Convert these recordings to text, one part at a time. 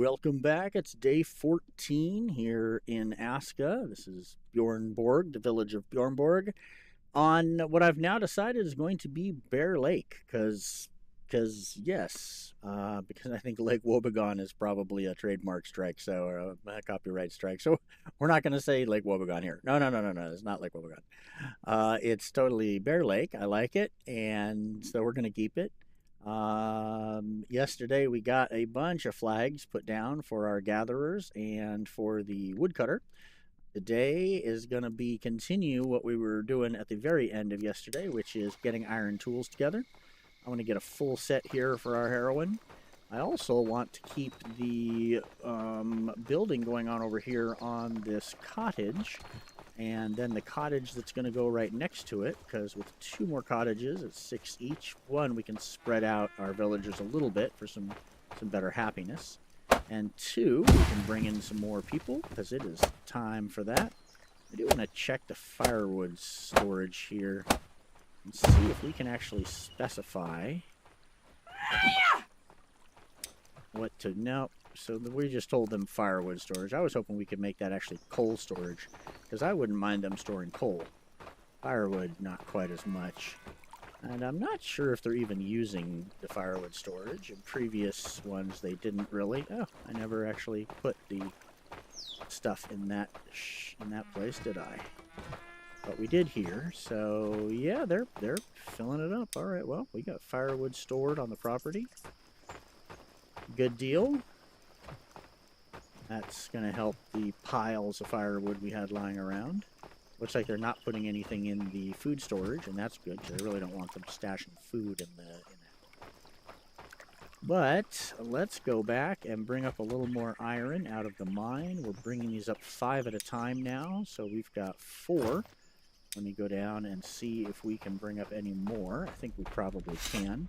Welcome back. It's day 14 here in ASKA. This is Bjornborg, the village of Bjornborg, on what I've now decided is going to be Bear Lake, because I think Lake Wobegon is probably a trademark strike, or a copyright strike. So we're not going to say Lake Wobegon here. No. It's not Lake Wobegon. It's totally Bear Lake. I like it, and so we're going to keep it. Yesterday we got a bunch of flags put down for our gatherers and for the woodcutter. Today is going to be continue what we were doing at the very end of yesterday, which is getting iron tools together. I want to get a full set here for our heroine. I also want to keep the building going on over here on this cottage, and then the cottage that's going to go right next to it, because with 2 more cottages at 6 each, one, we can spread out our villagers a little bit for some better happiness, and 2, we can bring in some more people because it is time for that. I do want to check the firewood storage here and see if we can actually specify what to... No, so we just told them firewood storage. I was hoping we could make that actually coal storage, because I wouldn't mind them storing coal. Firewood, not quite as much. And I'm not sure if they're even using the firewood storage. In previous ones, they didn't really. Oh, I never actually put the stuff in that place, did I? But we did here. So yeah, they're filling it up. All right. Well, we got firewood stored on the property. Good deal. That's going to help the piles of firewood we had lying around. Looks like they're not putting anything in the food storage, and that's good, because I really don't want them stashing food in it. But let's go back and bring up a little more iron out of the mine. We're bringing these up 5 at a time now, so we've got 4. Let me go down and see if we can bring up any more. I think we probably can.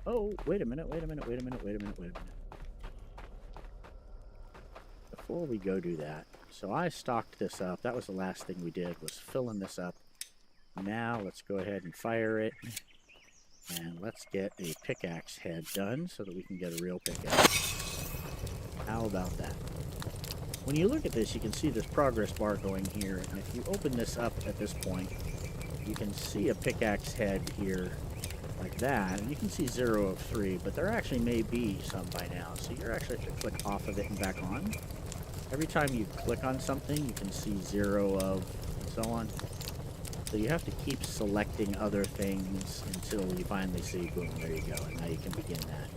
Oh, wait a minute. Before we go do that, so I stocked this up. That was the last thing we did, was filling this up. Now let's go ahead and fire it, and let's get a pickaxe head done so that we can get a real pickaxe. How about that? When you look at this, you can see this progress bar going here, and if you open this up at this point, you can see a pickaxe head here like that, and you can see 0 of 3, but there actually may be some by now, so you're actually have to click off of it and back on. Every time you click on something, you can see 0 of, and so on. So you have to keep selecting other things until you finally see, boom, there you go, and now you can begin that.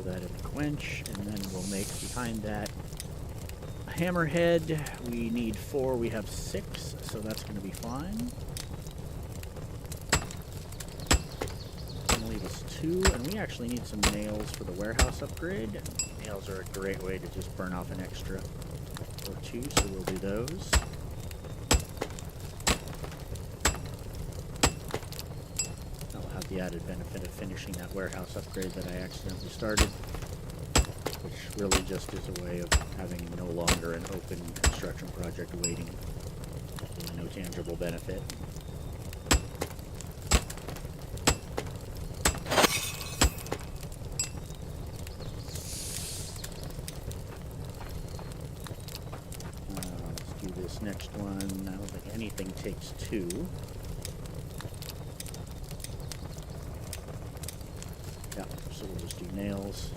That in the quench, and then we'll make behind that a hammerhead. We need 4, we have 6, so that's going to be fine. Gonna leave us 2, and we actually need some nails for the warehouse upgrade. Nails are a great way to just burn off an extra or 2, so we'll do those. The added benefit of finishing that warehouse upgrade that I accidentally started, which really just is a way of having no longer an open construction project waiting, with no tangible benefit. Let's do this next one. I don't think anything takes 2. So we'll just do nails.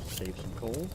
Save some coal.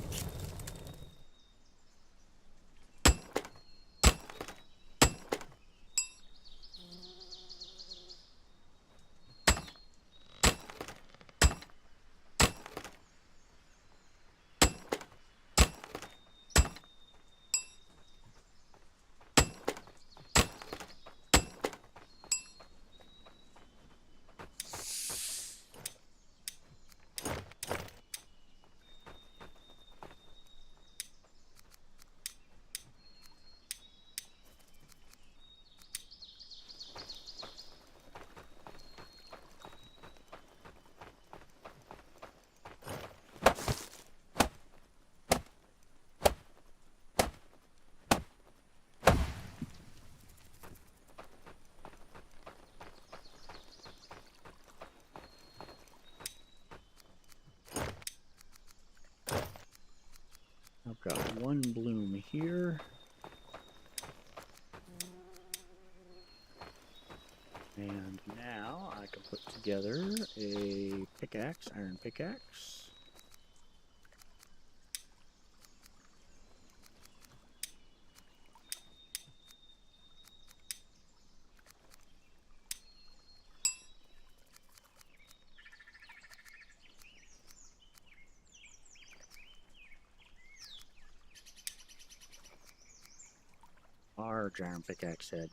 Got one bloom here. And now I can put together a pickaxe, iron pickaxe. Large iron pickaxe head.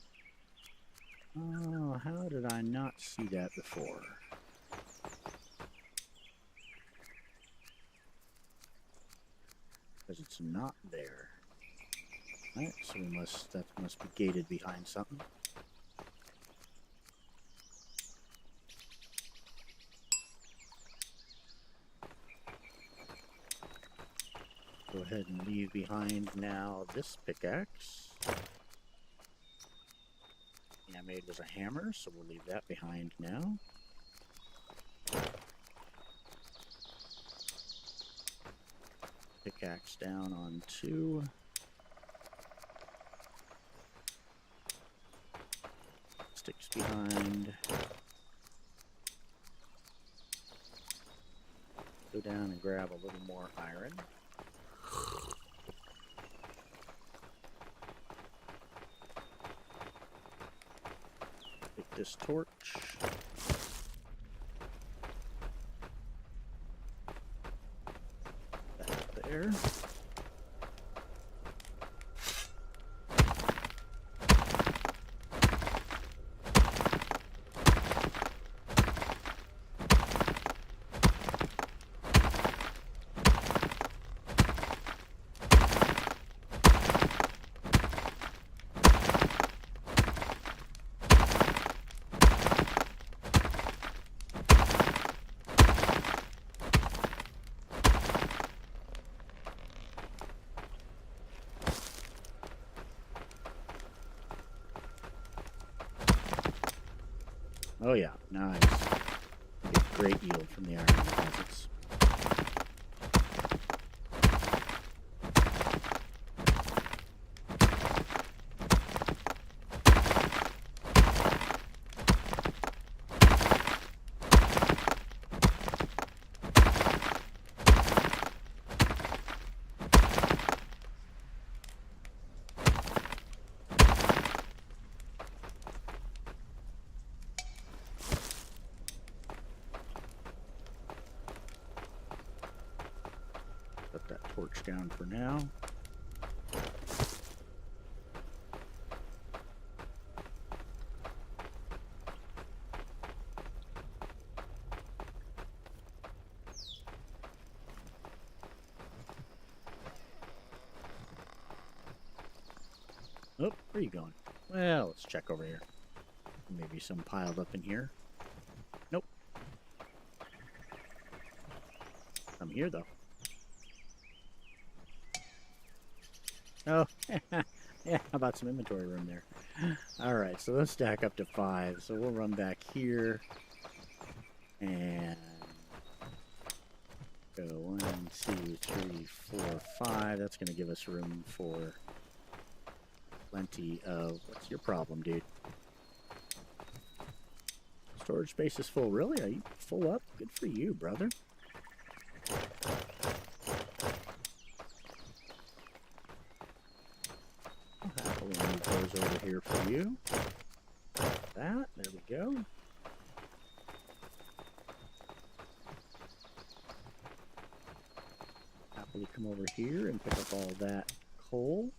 Oh, how did I not see that before? Because it's not there. Alright, so that must be gated behind something. Go ahead and leave behind now this pickaxe. I made was a hammer, so we'll leave that behind now. Pickaxe down on 2. Sticks behind. Go down and grab a little more iron. Take this torch. That there. Oh yeah, nice. You get great yield from the iron deposits. Put that torch down for now. Oh, where are you going? Well, let's check over here. Maybe some piled up in here. Nope. I'm here though. Oh, yeah, how about some inventory room there? Alright, so let's stack up to 5. So we'll run back here and go 1, 2, 3, 4, 5. That's going to give us room for plenty of... What's your problem, dude? Storage space is full. Really? Are you full up? Good for you, brother. Those over here for you. That, there we go. Happily come over here and pick up all that coal.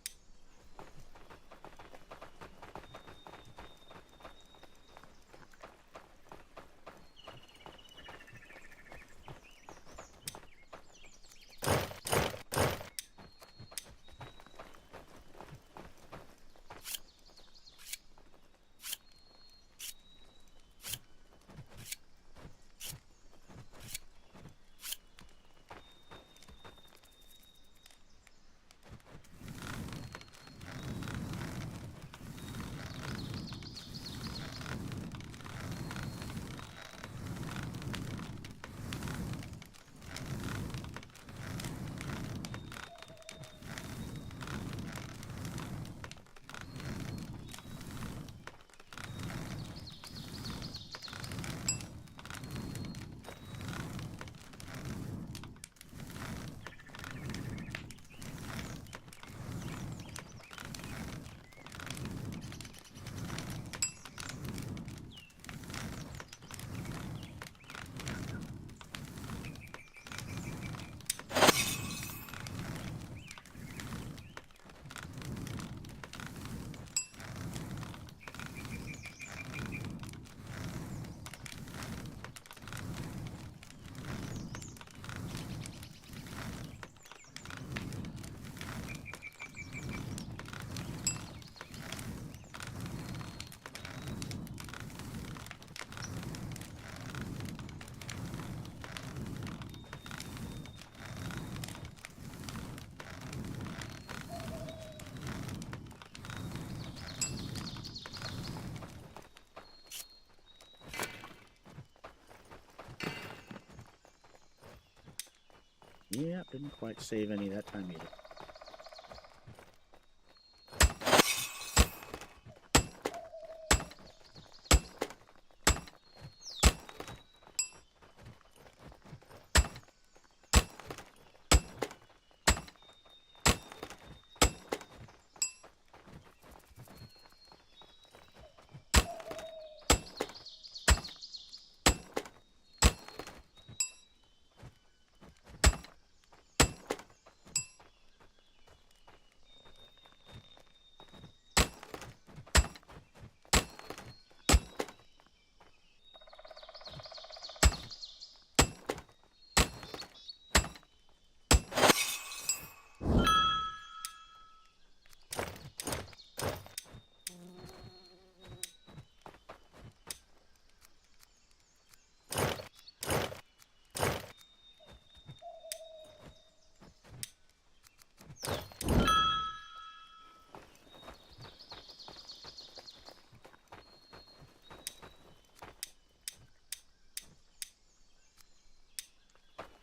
Yeah, didn't quite save any that time either.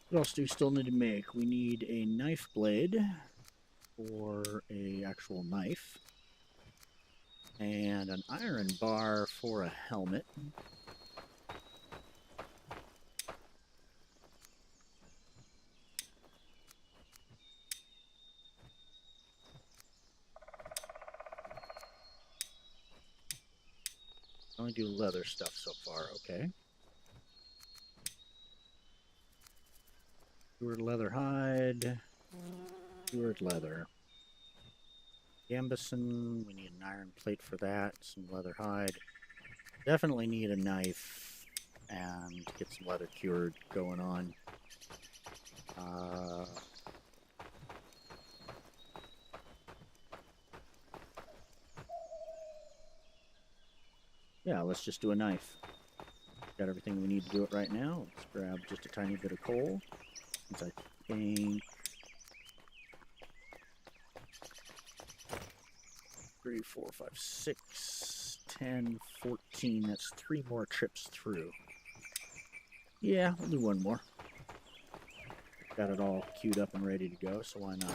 What else do we still need to make? We need a knife blade for a actual knife, and an iron bar for a helmet. Only do leather stuff so far, okay. Keyword leather hide. Keyword leather. Gambison, we need an iron plate for that, some leather hide. Definitely need a knife and get some leather cured going on. Yeah, let's just do a knife. Got everything we need to do it right now. Let's grab just a tiny bit of coal. Since I think 3, 4, 5, 6, 10, 14. That's 3 more trips through. Yeah, we'll do one more. Got it all queued up and ready to go, so why not?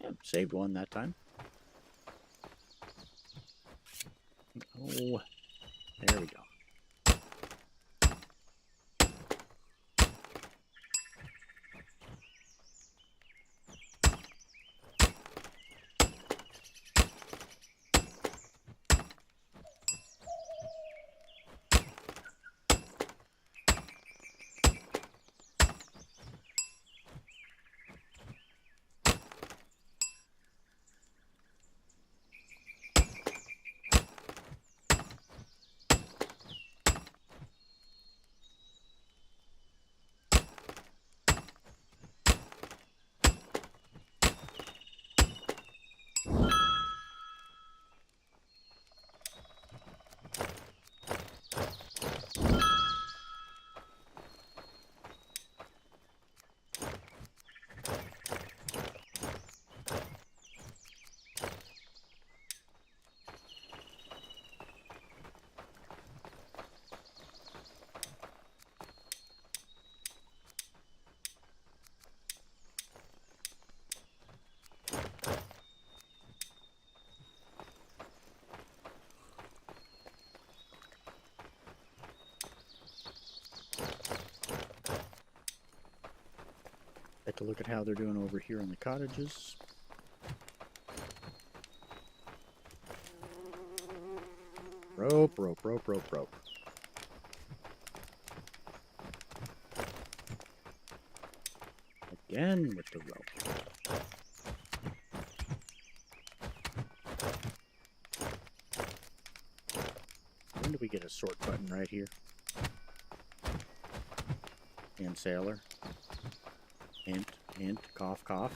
Yep, saved one that time. Oh, there we go. Take a look at how they're doing over here in the cottages. Rope, rope, rope, rope, rope. Again with the rope. When do we get a sort button? Right here? And sailor. Hint, hint, cough, cough.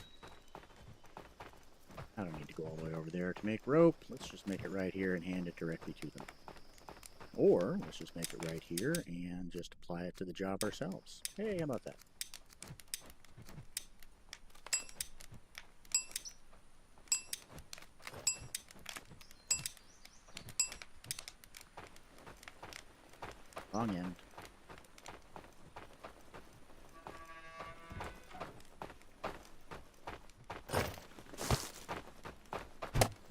I don't need to go all the way over there to make rope. Let's just make it right here and hand it directly to them. Or, let's just make it right here and just apply it to the job ourselves. Hey, how about that? Long end.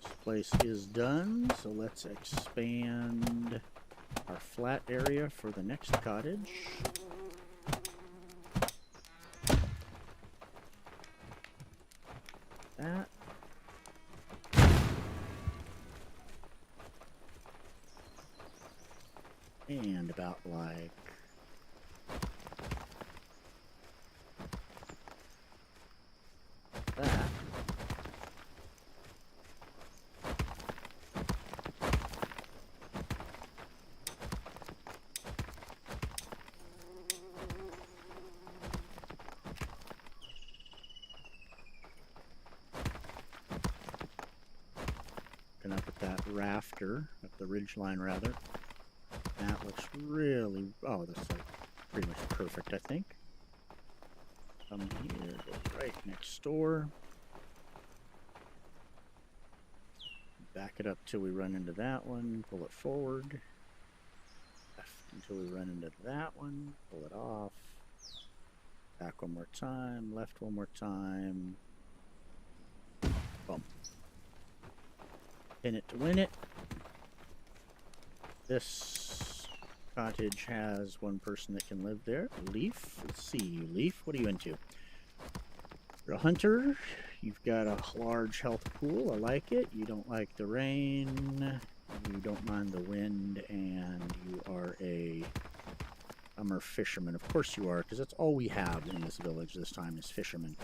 This place is done, so let's expand our flat area for the next cottage. That. And about like that. Looking up at that rafter, up the ridge line rather. That looks really, oh, that's like pretty much perfect, I think. Come here, go right next door. Back it up till we run into that one, pull it forward. Left until we run into that one, pull it off. Back one more time, left one more time. Boom. Pin it to win it. This cottage has one person that can live there. Leaf. Let's see you, Leaf. What are you into? You're a hunter. You've got a large health pool. I like it. You don't like the rain. You don't mind the wind. And you are a summer fisherman. Of course you are, because that's all we have in this village this time is fishermen.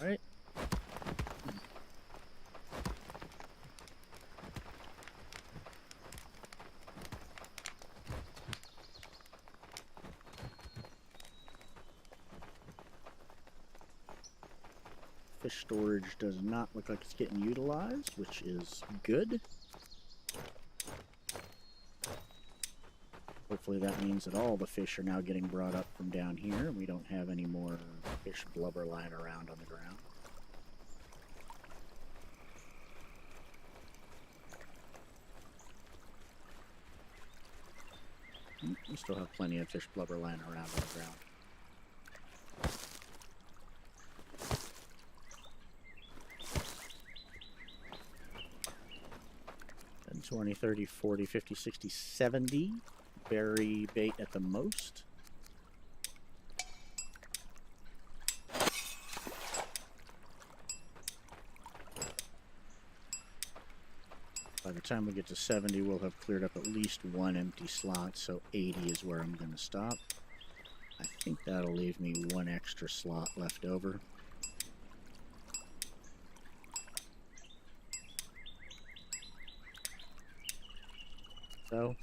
All right. Fish storage does not look like it's getting utilized, which is good. Hopefully that means that all the fish are now getting brought up from down here and we don't have any more fish blubber lying around on the ground. We still have plenty of fish blubber lying around on the ground. 20, 30, 40, 50, 60, 70 berry bait at the most. By the time we get to 70, we'll have cleared up at least one empty slot, so 80 is where I'm going to stop. I think that'll leave me one extra slot left over. So,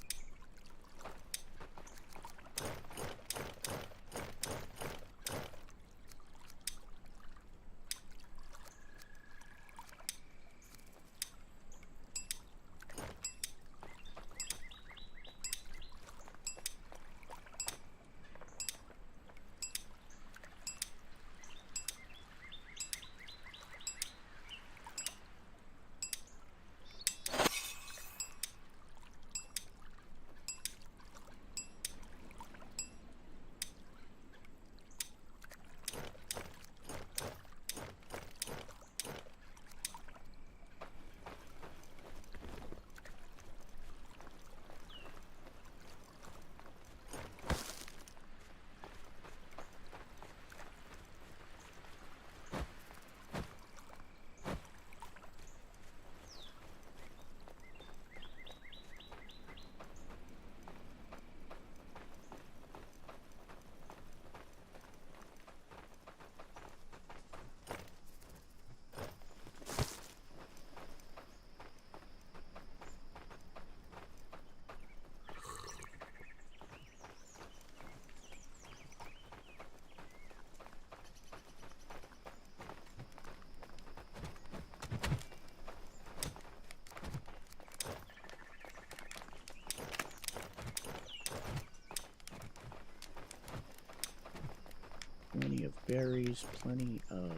of berries, plenty of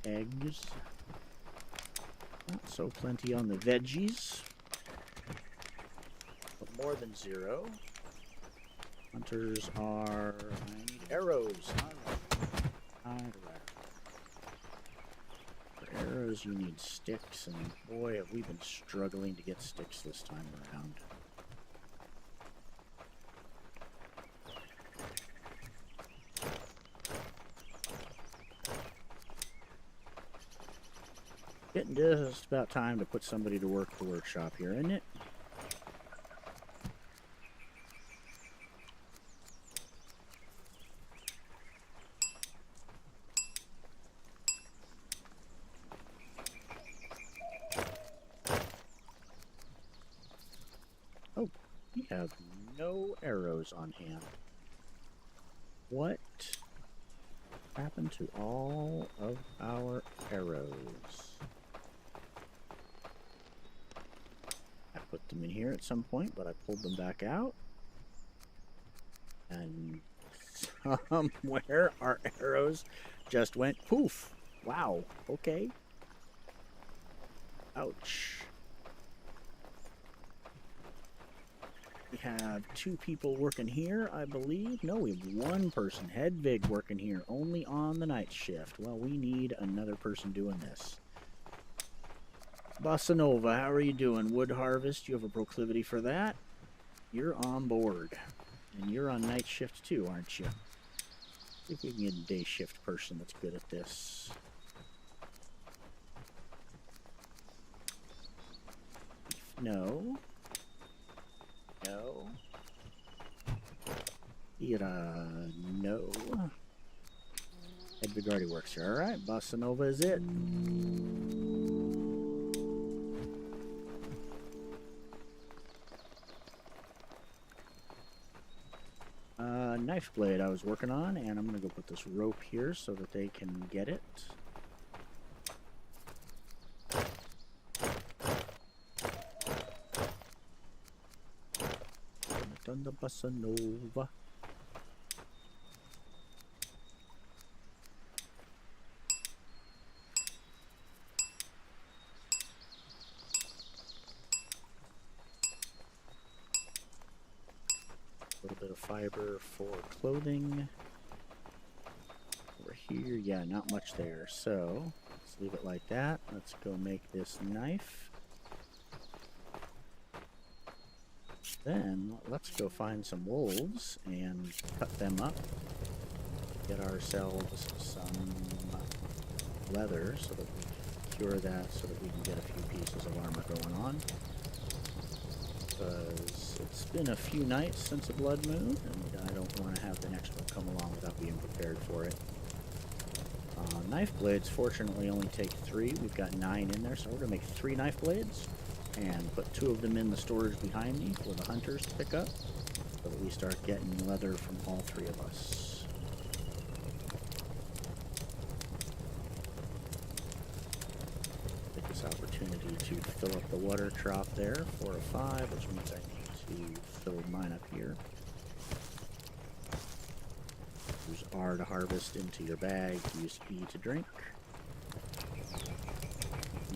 eggs. Not so plenty on the veggies, but more than 0. Hunters are... I need arrows. Alright. For arrows you need sticks, and boy have we been struggling to get sticks this time around. Getting just about time to put somebody to work the workshop here, isn't it? Oh, we have no arrows on hand. What happened to all of our arrows? I put them in here at some point, but I pulled them back out. And somewhere our arrows just went poof. Wow, okay. Ouch. We have 2 people working here, I believe. No, we have 1 person, Hedvig, working here, only on the night shift. Well, we need another person doing this. Bossa Nova, how are you doing? Wood harvest, you have a proclivity for that? You're on board. And you're on night shift too, aren't you? See if we can get a day shift person that's good at this. No. No. No. Hedvig already works here. Alright, Bossa Nova is it. Knife blade I was working on, and I'm going to go put this rope here so that they can get it. Done the Bossa Nova. A little bit of fiber for clothing. Over here, yeah, not much there. So let's leave it like that. Let's go make this knife. Then let's go find some wolves and cut them up. Get ourselves some leather so that we cure that, so that we can get a few pieces of armor going on. Because it's been a few nights since a blood moon, and I don't want to have the next one come along without being prepared for it. Knife blades, fortunately, only take 3. We've got 9 in there, so we're going to make 3 knife blades and put 2 of them in the storage behind me for the hunters to pick up, so that we start getting leather from all 3 of us. Take this opportunity to fill up the water trough there, 4 of 5, which means I need to fill mine up here. Use R to harvest into your bag, use E to drink.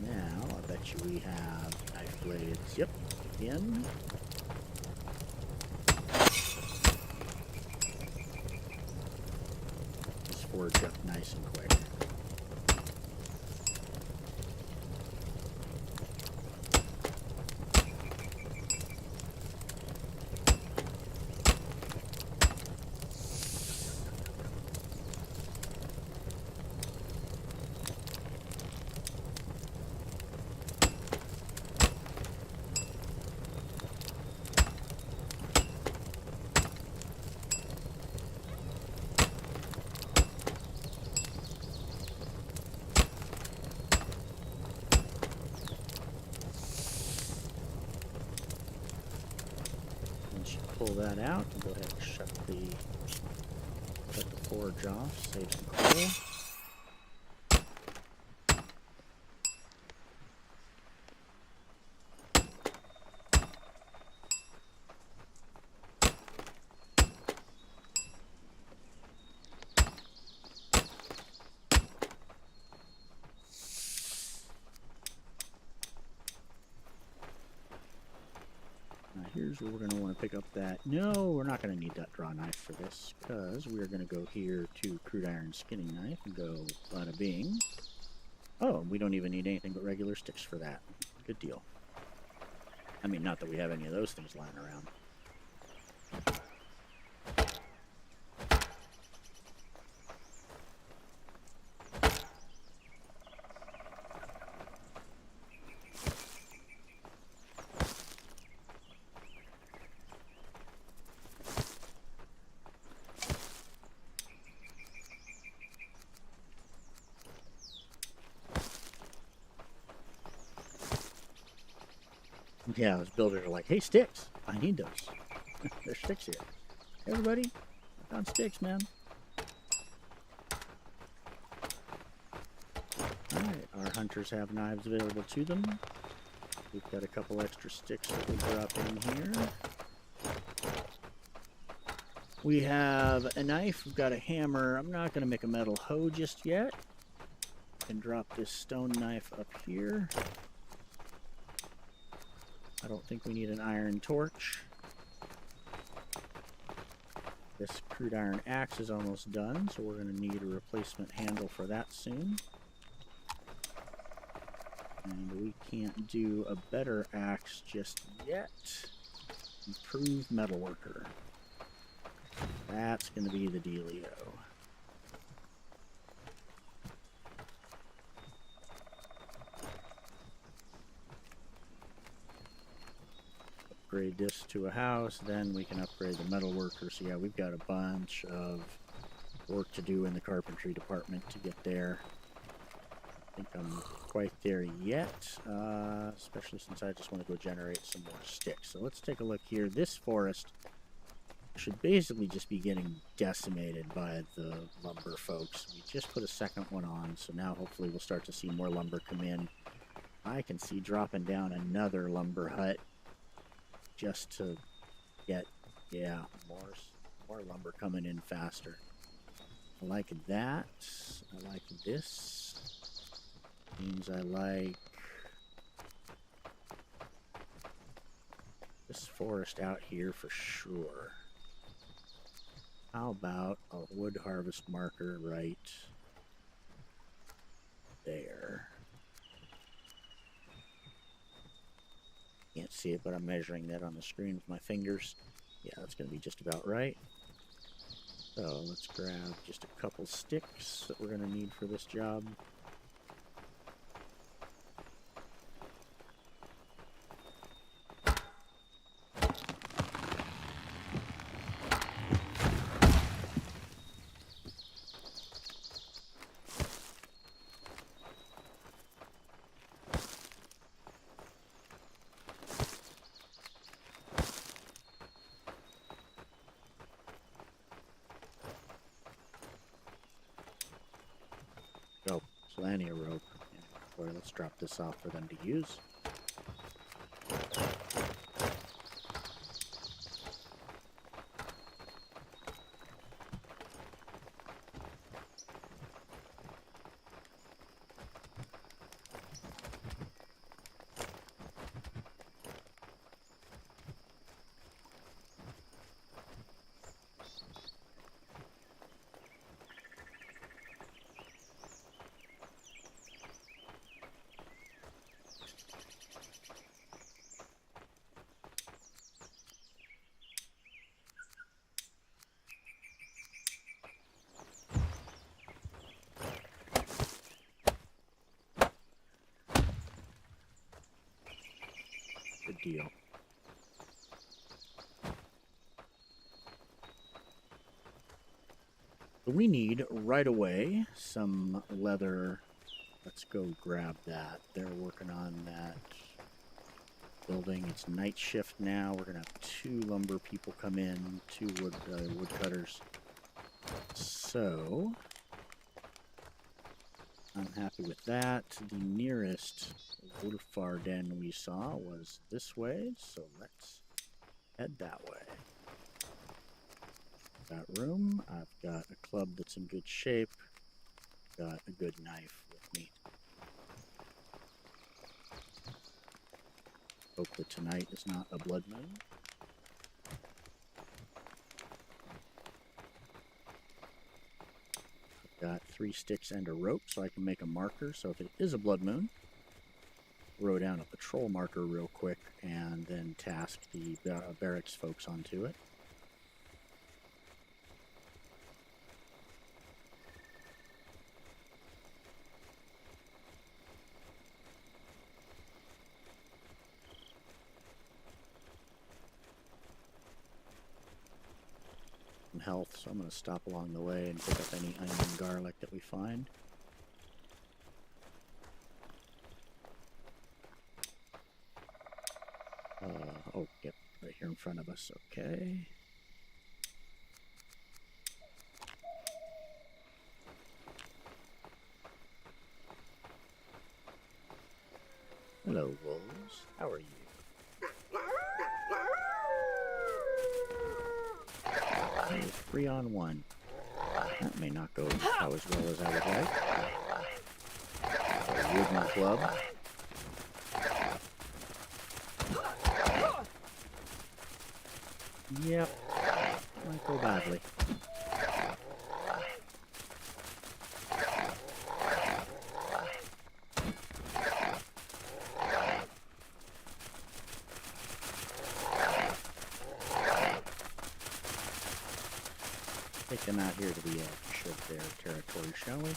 Now, I bet you we have knife blades, yep, in. Let's forge up nice and quick. Pull that out and go ahead and shut the forge off, save some coal. is we're going to want to pick up that. No, we're not going to need that draw knife for this, because we're going to go here to crude iron skinning knife and go bada bing. Oh, we don't even need anything but regular sticks for that. Good deal. I mean, not that we have any of those things lying around. Yeah, those builders are like, hey, sticks. I need those. There's sticks here. Hey, everybody, I found sticks, man. Alright, our hunters have knives available to them. We've got a couple extra sticks that we drop in here. We have a knife, we've got a hammer. I'm not going to make a metal hoe just yet. I can drop this stone knife up here. I don't think we need an iron torch. This crude iron axe is almost done, so we're going to need a replacement handle for that soon. And we can't do a better axe just yet. Improved metalworker. That's going to be the dealio. Upgrade this to a house, then we can upgrade the metalworker. So yeah, we've got a bunch of work to do in the carpentry department to get there. I think I'm quite there yet, especially since I just want to go generate some more sticks. So let's take a look here. This forest should basically just be getting decimated by the lumber folks. We just put a second one on, so now hopefully we'll start to see more lumber come in. I can see dropping down another lumber hut just to get, yeah, more lumber coming in faster. I like that. I like this. Means I like this forest out here for sure. How about a wood harvest marker right there? Can't see it, but I'm measuring that on the screen with my fingers. Yeah, that's going to be just about right. So let's grab just a couple sticks that we're going to need for this job. Oh, plenty of rope. Yeah, boy, let's drop this off for them to use. Good deal. We need right away some leather. Let's go grab that. They're working on that building. It's night shift now. We're gonna have 2 lumber people come in, 2 woodcutters. So I'm happy with that. The nearest wood-far den we saw was this way, so let's head that way. Got room. I've got a club that's in good shape. Got a good knife with me. Hope that tonight is not a blood moon. Got 3 sticks and a rope, so I can make a marker. So if it is a blood moon, throw down a patrol marker real quick, and then task the barracks folks onto it. Health, so I'm going to stop along the way and pick up any onion and garlic that we find. Oh, yep, right here in front of us. Okay. Hello, wolves. How are you? 3 on 1. That may not go how as well as I would like. A wooden club. Yep, might go badly. Take them out here to the edge of their territory, shall we?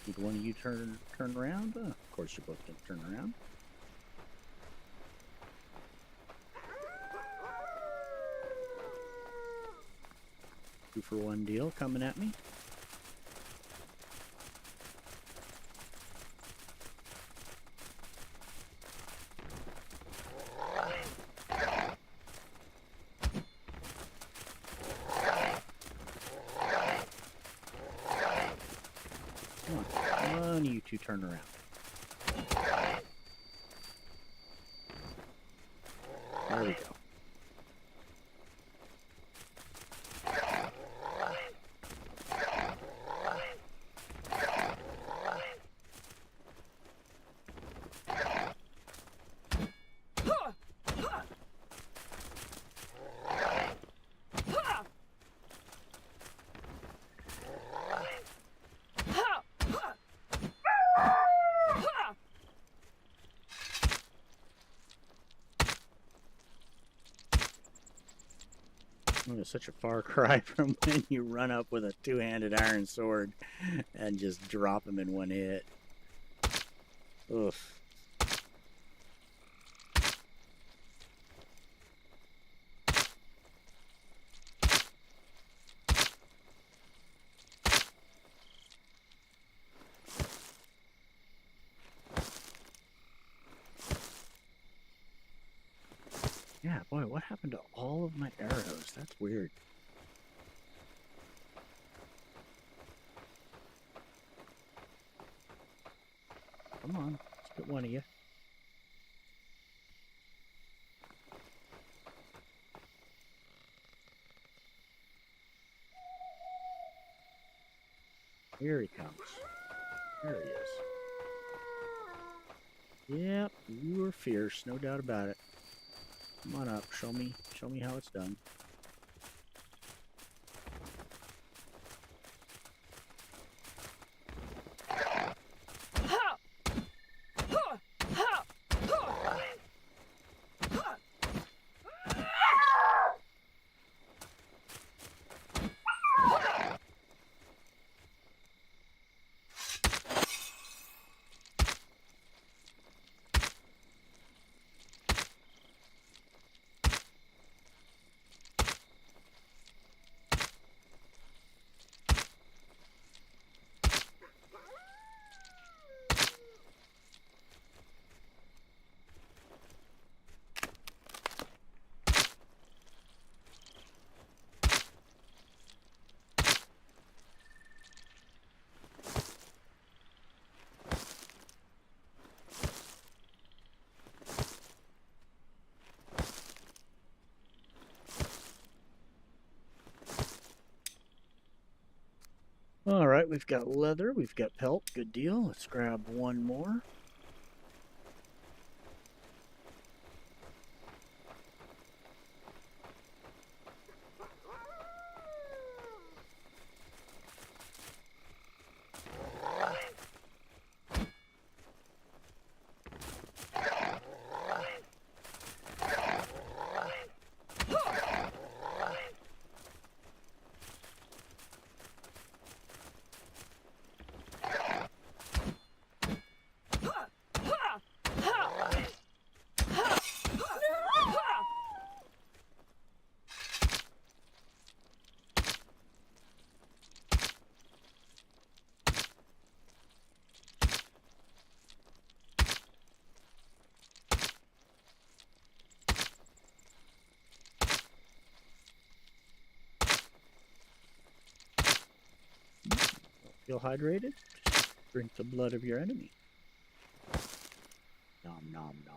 Did one of you turn around? Of course you're both going to turn around. For one deal coming at me. Come on, you two turn around. There we go. Oh, it's such a far cry from when you run up with a two-handed iron sword and just drop him in one hit. Oof. Yeah, boy, what happened to all of my arrows? That's weird. Come on, let's get one of you. Here he comes. There he is. Yep, you are fierce, no doubt about it. Come on up, show me how it's done. All right, we've got leather, we've got pelt, good deal. Let's grab one more. Feel hydrated? Just drink the blood of your enemy. Nom nom nom.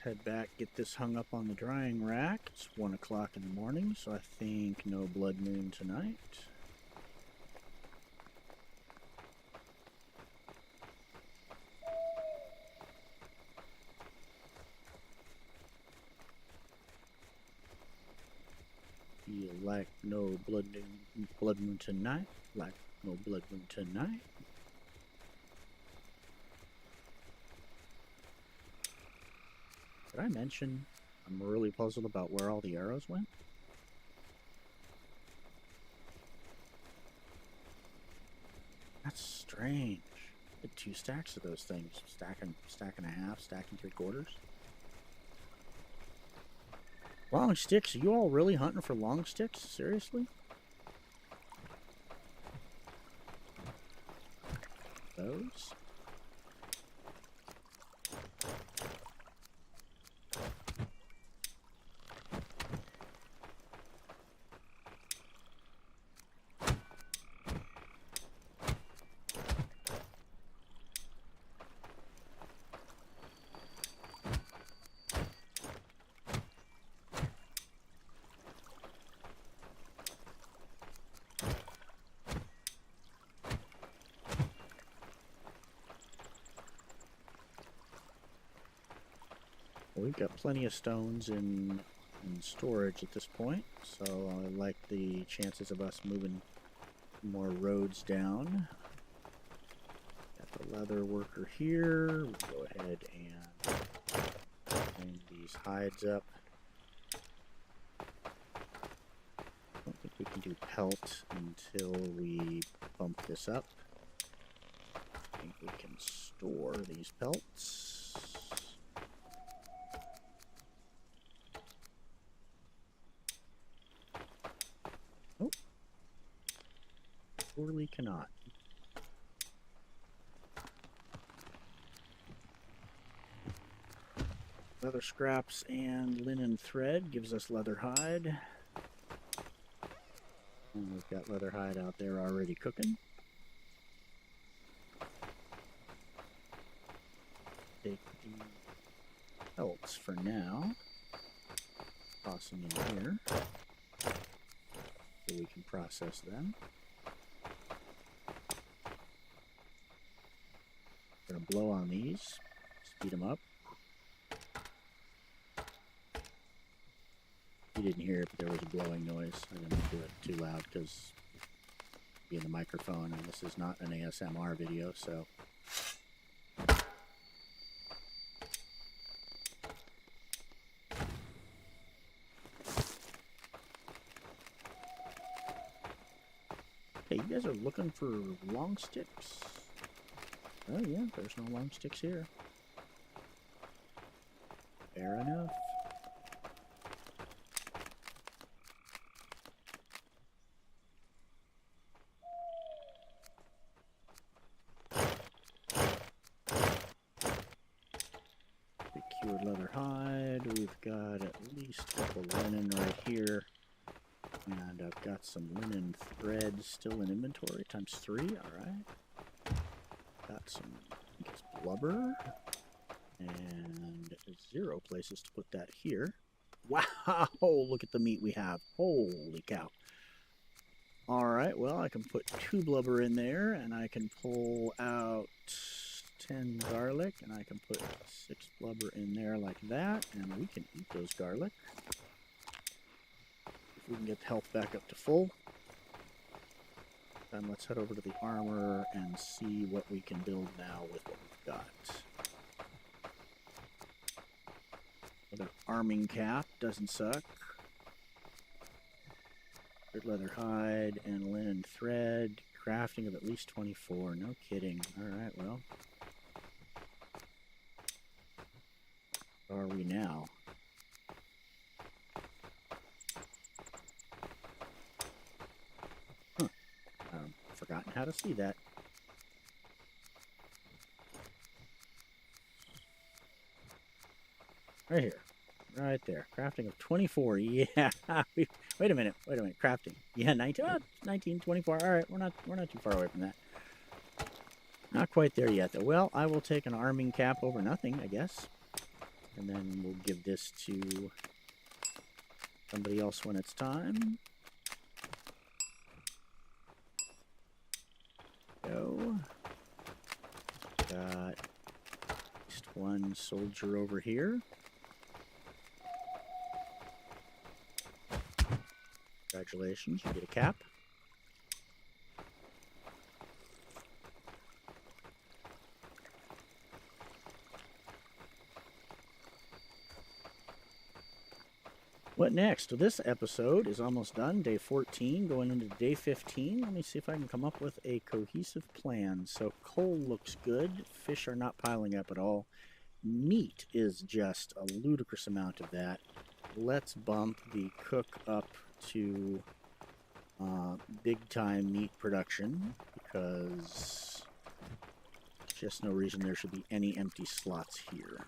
Head back, get this hung up on the drying rack. It's 1 o'clock in the morning, so I think no blood moon tonight. Feel like no blood moon tonight. Like no blood moon tonight. Did I mention I'm really puzzled about where all the arrows went? That's strange. I had 2 stacks of those things. Stack and a half, stack and 3/4. Long sticks? Are you all really hunting for long sticks? Seriously? Those? We've got plenty of stones in storage at this point, so I like the chances of us moving more roads down. Got the leather worker here. We'll go ahead and clean these hides up. I don't think we can do pelt until we bump this up. I think we can store these pelts. Surely cannot. Leather scraps and linen thread gives us leather hide. And we've got leather hide out there already cooking. Take the pelts for now. Toss them in here so we can process them. Gonna blow on these, speed them up. You didn't hear it, but there was a blowing noise. I didn't do it too loud because being the microphone, and this is not an ASMR video, so. Hey, you guys are looking for long sticks? Oh yeah, there's no long sticks here. Fair enough. Secured leather hide. We've got at least a couple linen right here. And I've got some linen thread still in inventory, times 3, alright. Got some, I guess, blubber. And 0 places to put that here. Wow, look at the meat we have. Holy cow. Alright, well, I can put 2 blubber in there, and I can pull out 10 garlic, and I can put 6 blubber in there like that, and we can eat those garlic. If we can get the health back up to full. Then let's head over to the armor and see what we can build now with what we've got. Another arming cap, doesn't suck. Good leather hide and linen thread. Crafting of at least 24, no kidding. Alright, well. Where are we now? Huh. Forgotten how to see that. Right here. Right there. Crafting of 24. Yeah. Wait a minute. Crafting. Yeah, 19. 19, 24. All right. We're not too far away from that. Not quite there yet, though. Well, I will take an arming cap over nothing, I guess. And then we'll give this to somebody else when it's time. Go. Got at least 1 soldier over here. Congratulations, you get a cap. What next? Well, this episode is almost done. Day 14, going into day 15. Let me see if I can come up with a cohesive plan. So coal looks good. Fish are not piling up at all. Meat is just a ludicrous amount of that. Let's bump the cook up to big time meat production, because there's just no reason there should be any empty slots here.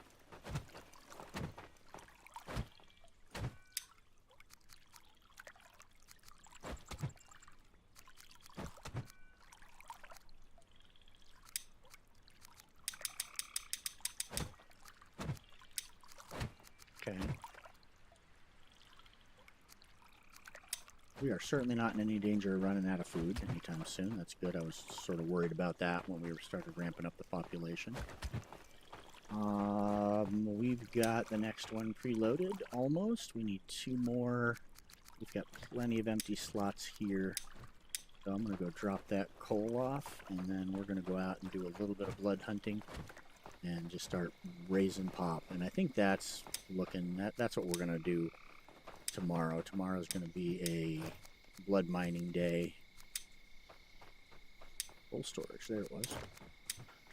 Okay. We are certainly not in any danger of running out of food anytime soon. That's good. I was sort of worried about that when we started ramping up the population. We've got the next one preloaded almost. We need 2 more. We've got plenty of empty slots here. So I'm going to go drop that coal off, and then we're going to go out and do a little bit of blood hunting and just start raising pop. And I think that's that's what we're going to do tomorrow. Tomorrow's going to be a blood mining day. Full storage, there it was.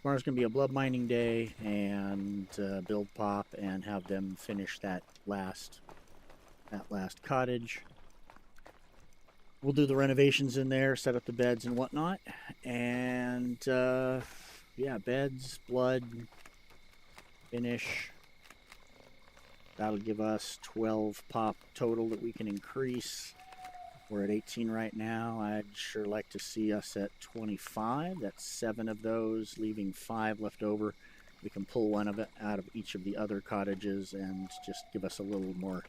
Tomorrow's going to be a blood mining day, and build pop and have them finish that last cottage. We'll do the renovations in there, set up the beds and whatnot, and yeah, beds, blood, finish. That'll give us 12 pop total that we can increase. We're at 18 right now. I'd sure like to see us at 25. That's 7 of those, leaving 5 left over. We can pull one of it out of each of the other cottages and just give us a little more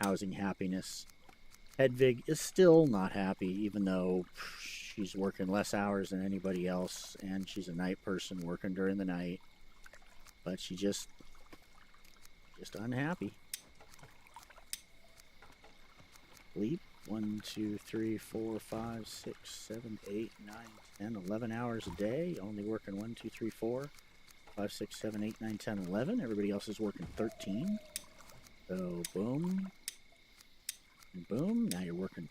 housing happiness. Hedvig is still not happy, even though she's working less hours than anybody else, and she's a night person working during the night. But she just unhappy. Sleep. 1, 2, 3, 4, 5, 6, 7, 8, 9, 10, 11 hours a day. Only working 1, 2, 3, 4, 5, 6, 7, 8, 9, 10, 11. Everybody else is working 13. So boom. And boom. Now you're working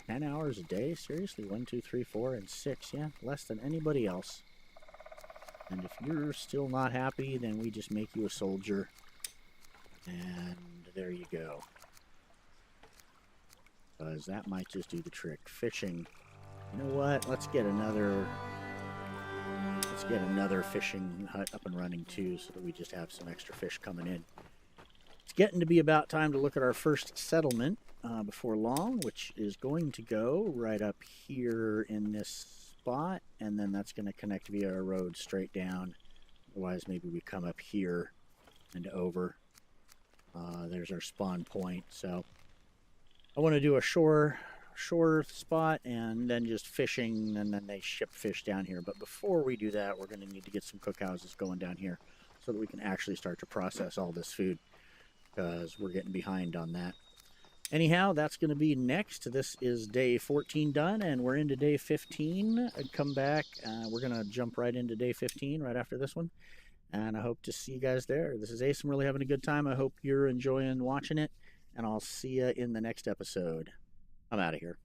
10 hours a day. Seriously? 1, 2, 3, 4, and 6. Yeah, less than anybody else. And if you're still not happy, then we just make you a soldier. And there you go. Because that might just do the trick. Fishing. You know what? Let's get another fishing hut up and running too, so that we just have some extra fish coming in. It's getting to be about time to look at our first settlement before long, which is going to go right up here in this spot, and then that's going to connect via a road straight down. Otherwise, maybe we come up here and over. There's our spawn point. So I want to do a shore spot and then just fishing, and then they ship fish down here. But before we do that, we're going to need to get some cookhouses going down here so that we can actually start to process all this food, because we're getting behind on that. Anyhow, that's going to be next. This is day 14 done, and we're into day 15. I'd come back. We're going to jump right into day 15 right after this one, and I hope to see you guys there. This is Ace. I'm really having a good time. I hope you're enjoying watching it, and I'll see you in the next episode. I'm out of here.